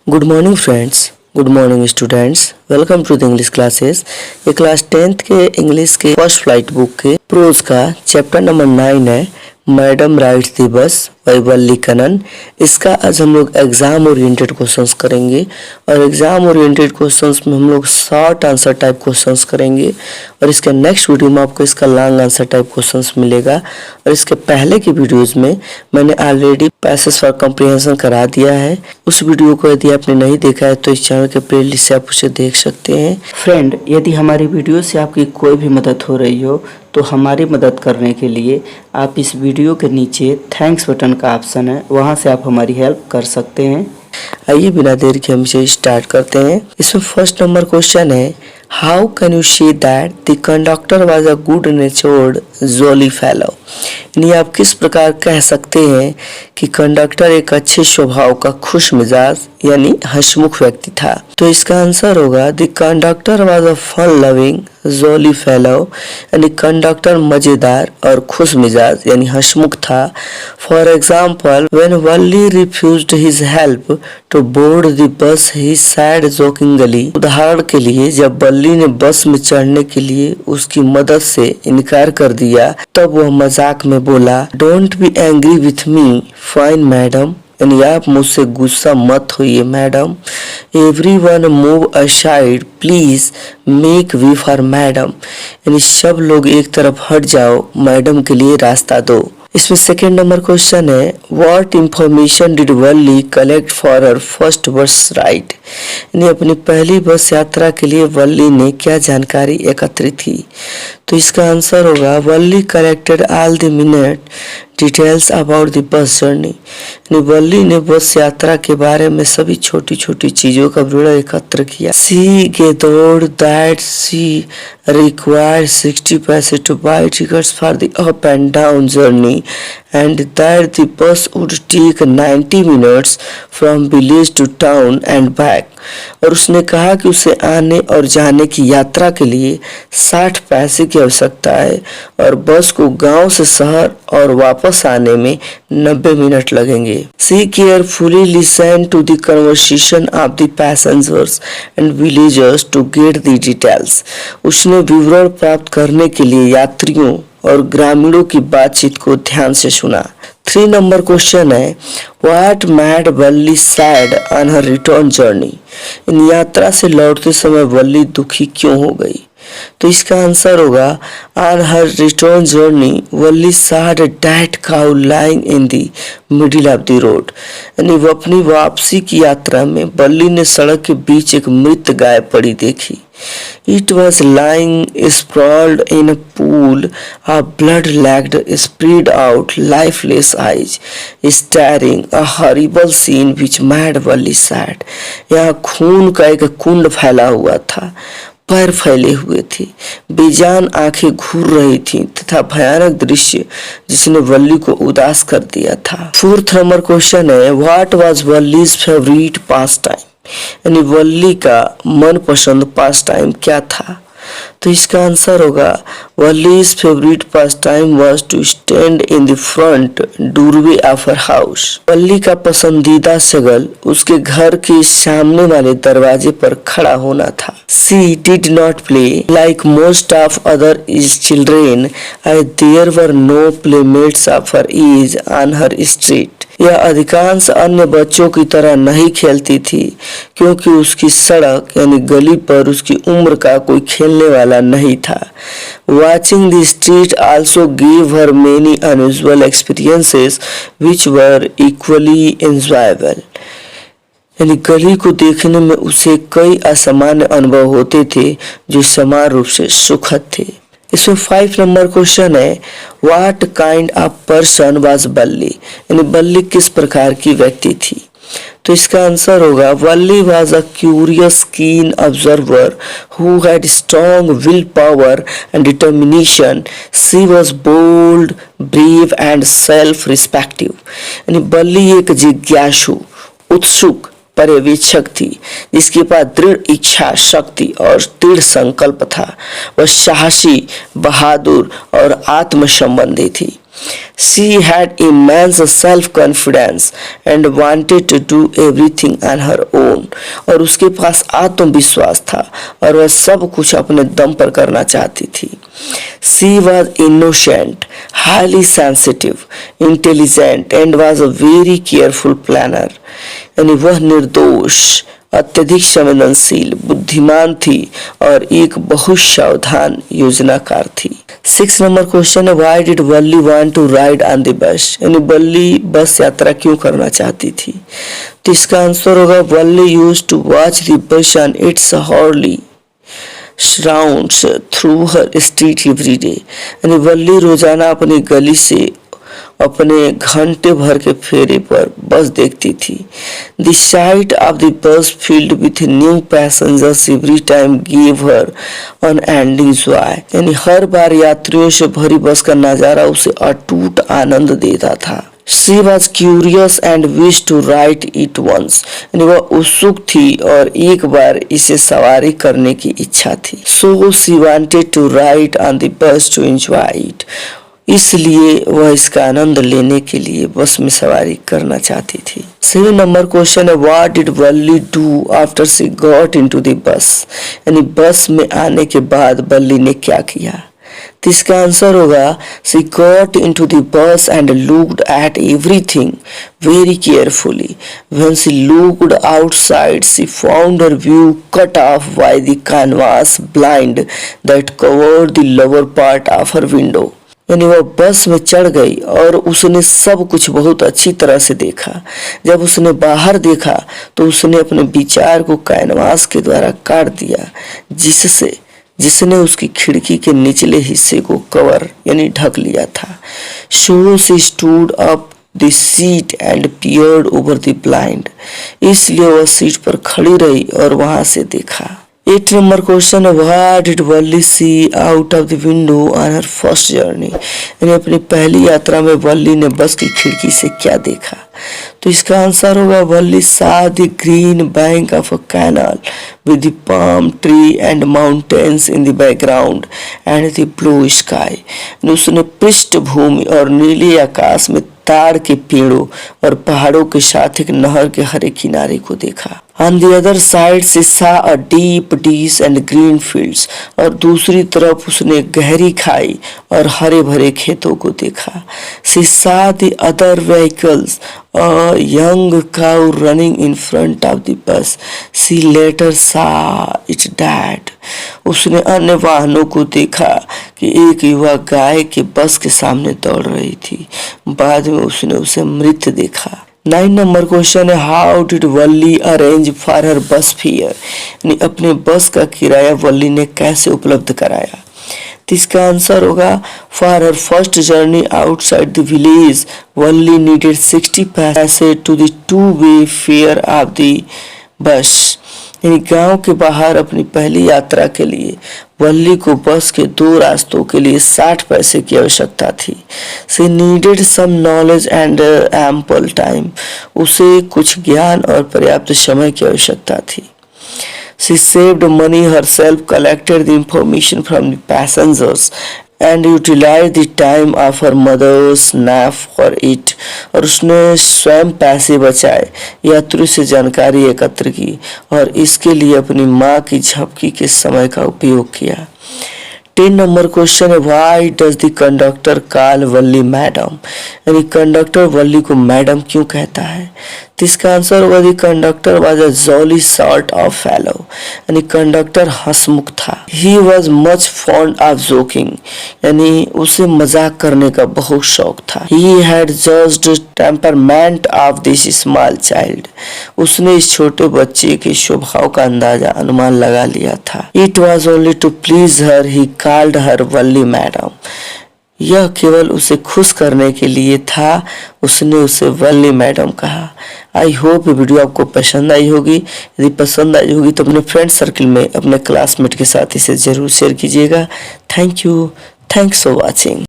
Good morning friends, good morning students. Welcome to the English classes. ये class 10th के English के first flight book के prose का chapter number 9 है, madam rides the bus by Valli Kannan. इसका आज हम लोग एग्जाम ओरिएंटेड क्वेश्चंस करेंगे और एग्जाम ओरिएंटेड क्वेश्चंस में हम लोग शॉर्ट आंसर टाइप क्वेश्चंस करेंगे और इसके नेक्स्ट वीडियो में आपको इसका लॉन्ग आंसर टाइप क्वेश्चंस मिलेगा। और इसके पहले की वीडियोस में मैंने ऑलरेडी पैसेज फॉर कॉम्प्रिहेंशन करा दिया है। उस वीडियो को यदि आपने नहीं देखा है तो इस चैनल के प्लेलिस्ट से आप उसे देख सकते हैं। फ्रेंड, यदि हमारी वीडियो से आपकी कोई भी मदद हो रही हो तो हमारी मदद करने के लिए आप इस वीडियो के नीचे थैंक्स बटन का ऑप्शन है, वहां से आप हमारी हेल्प कर सकते हैं। आइए बिना देर के हम इसे स्टार्ट करते हैं। इसमें फर्स्ट नंबर क्वेश्चन है, how can you say that the conductor was a good नेचर्ड jolly fellow. यानी आप किस प्रकार कह सकते हैं कि कंडक्टर एक अच्छे स्वभाव का खुश मिजाज यानी हंसमुख व्यक्ति था। तो इसका आंसर होगा the conductor was a fun loving jolly fellow. यानी कंडक्टर मजेदार और खुश मिजाज यानी हंसमुख था। For example, when Valli refused his help to board the bus he sad jokingly. उदाहरण के लिए, जब वल्ली ने बस में चढ़ने के लिए उसकी मदद से इनकार कर दिया तब वह मजाक में बोला, don't be angry with me fine madam. यानी आप मुझसे गुस्सा मत होइए madam. Everyone move aside please make way for madam. यानी सब लोग एक तरफ हट जाओ, मैडम के लिए रास्ता दो। इसमें सेकेंड नंबर क्वेश्चन है, what information did Valli collect for her first बस राइड। यानी अपनी पहली बस यात्रा के लिए वल्ली ने क्या जानकारी एकत्रित की। तो इसका आंसर होगा Valli collected all the minute details about the bus journey. यानी वल्ली ने बस यात्रा के बारे में सभी छोटी छोटी चीजों का विवरण एकत्र किया। She gathered that she required 60 paise to buy tickets for the up and down journey and that the bus would take 90 minutes from village to town and back। और उसने कहा कि उसे आने और जाने की यात्रा के लिए 60 पैसे की आवश्यकता है और बस को गांव से शहर और वापस आने में 90 मिनट लगेंगे। She carefully listened to the conversation of the passengers and villagers to get the details। उसने विवरण प्राप्त करने के लिए यात्रियों और ग्रामीणों की बातचीत को ध्यान से सुना। 3 नंबर क्वेश्चन है, what made Valli sad on her return journey. इन यात्रा से लौटते समय वल्ली दुखी क्यों हो गई। तो इसका आंसर होगा on her return journey Valli saw a dead cow lying in the middle of the road. यानी वो अपनी वापसी की यात्रा में वल्ली ने सड़क के बीच एक मृत गाय पड़ी देखी। It was lying sprawled in a pool of blood-lacked, spread out, lifeless eyes, staring a horrible scene which made Wally sad। यहाँ खून का एक कुंड फैला हुआ था, पैर फैले हुए थे, बेजान आंखें घूर रही थीं तथा भयानक दृश्य जिसने वल्ली को उदास कर दिया था। 4th नंबर क्वेश्चन है, what was Valli's favourite pastime. यानी वल्ली का मनपसंद पास टाइम क्या था। तो इसका आंसर होगा Valli's favourite pastime was to stand in the front doorway of her house. Valli का पसंदीदा शगल उसके घर के सामने वाले दरवाजे पर खड़ा होना था। She did not play like most of other is children and there were no playmates of her age on her street. यह अधिकांश अन्य बच्चों की तरह नहीं खेलती थी क्योंकि उसकी सड़क यानी गली पर उसकी उम्र का कोई खेलने वाला नहीं था। Watching the street also gave her many unusual experiences which were equally enjoyable। यानी गली को देखने में उसे कई असामान्य अनुभव होते थे जो समान रूप से सुखद थे। इसमें 5 नंबर क्वेश्चन है, what kind of person was Valli. यानी वल्ली किस प्रकार की व्यक्ति थी। तो इसका आंसर होगा Valli was a curious keen observer who had strong will power and determination. She was bold, brave and self respective. यानी वल्ली एक जिज्ञासु, उत्सुक पर्यवेक्षक थी जिसके पास दृढ़ इच्छा शक्ति और दृढ़ संकल्प था। वह साहसी, बहादुर और आत्मसंबंधी थी। She had immense self-confidence and wanted to do everything on her own. और उसके पास आत्मविश्वास था और वह सब कुछ अपने दम पर करना चाहती थी. She was innocent, highly sensitive, intelligent and was a very careful planner. यानी वह निर्दोष, अत्यधिक संवेदनशील, बुद्धिमान थी और एक बहुत सावधान योजनाकार थी. 6 नंबर क्वेश्चन है, why did Valli want to ride on the bus. यानी वल्ली बस यात्रा क्यों करना चाहती थी. तो इसका आंसर होगा Valli used to watch the bus on its hourly rounds through her street every day. यानी वल्ली रोजाना अपनी गली से अपने घंटे भर के फेरे पर बस देखती थी. द साइट ऑफ द बस field with new passengers every time give her unending Joy. यानी हर बार यात्रियों से भरी बस का नजारा उसे अटूट आनंद देता था. She was curious and wished to ride it once. यानी वह उत्सुक थी और एक बार इसे सवारी करने की इच्छा थी. So she wanted to ride on the bus to enjoy it. इसलिए वह इसका आनंद लेने के लिए बस में सवारी करना चाहती थी. 7 नंबर क्वेश्चन है, what did Valli do after she got into the bus. यानी बस में आने के बाद वल्ली ने क्या किया. तो इसका आंसर होगा she got into the bus and looked at everything very carefully. When she looked outside, she found her view cut off by the canvas blind that covered the lower part of her window. यानी वह बस में चढ़ गई और उसने सब कुछ बहुत अच्छी तरह से देखा. जब उसने बाहर देखा तो उसने अपने विचार को कैनवास के द्वारा काट दिया जिसने उसकी खिड़की के निचले हिस्से को कवर यानी ढक लिया था. So she stood up the seat and peered over the blind. इसलिए वह सीट पर खड़ी रही और वहां से देखा. 8 नंबर क्वेश्चन है, what did Valli see out of the window on her first journey. यानी अपनी पहली यात्रा में वल्ली ने बस की खिड़की से क्या देखा. तो इसका आंसर होगा वल्ली saw the green bank of a canal with the palm tree and mountains in the background and the blue sky. उसने पृष्ठभूमि और नीले आकाश में ताड़ के पेड़ों और पहाड़ों के साथ एक नहर के हरे किनारे को देखा. On the other side she saw a deep ditch and green fields. और दूसरी तरफ उसने गहरी खाई और हरे भरे खेतों को देखा. She saw the other vehicles, a young cow running in front of the bus. She later saw its dead. उसने अन्य वाहनों को देखा कि एक युवा गाय के बस के सामने दौड़ रही थी. बाद में उसने उसे मृत देखा. 9 नंबर क्वेश्चन है, how did Valli arrange for her बस फेयर. यानी अपने बस का किराया वल्ली ने कैसे उपलब्ध कराया. तो इसका आंसर होगा for her first journey outside the village Valli needed 60 पैसे to the 2-way fare of the bus. यानी गांव के बाहर अपनी पहली यात्रा के लिए वल्ली को बस के 2 रास्तों के लिए 60 पैसे की आवश्यकता थी. She needed some knowledge and ample time. उसे कुछ ज्ञान और पर्याप्त समय की आवश्यकता थी. She saved money herself, collected the information from the passengers and utilized the time of her mother's nap for it. और उसने स्वयं पैसे बचाए, यात्रियों से जानकारी एकत्र की और इसके लिए अपनी माँ की झपकी के समय का उपयोग किया. 10 नंबर क्वेश्चन है, why does the conductor call Valli madam. यानी कंडक्टर वल्ली को मैडम क्यों कहता है. तो इसका आंसर होगा the conductor was a jolly sort of fellow. यानी कंडक्टर हंसमुख था. He was much fond of joking. यानी उसे मजाक करने का बहुत शौक था. He had judged temperament of this small child. उसने इस छोटे बच्चे के स्वभाव का अंदाजा अनुमान लगा लिया था. It was only to please her he called her Valli madam. यह केवल उसे खुश करने के लिए था, उसने उसे वल्ली मैडम कहा. आई होप ये वीडियो आपको पसंद आई होगी. यदि पसंद आई होगी तो अपने फ्रेंड सर्कल में अपने क्लासमेट के साथ इसे जरूर शेयर कीजिएगा. Thank you. Thanks for watching.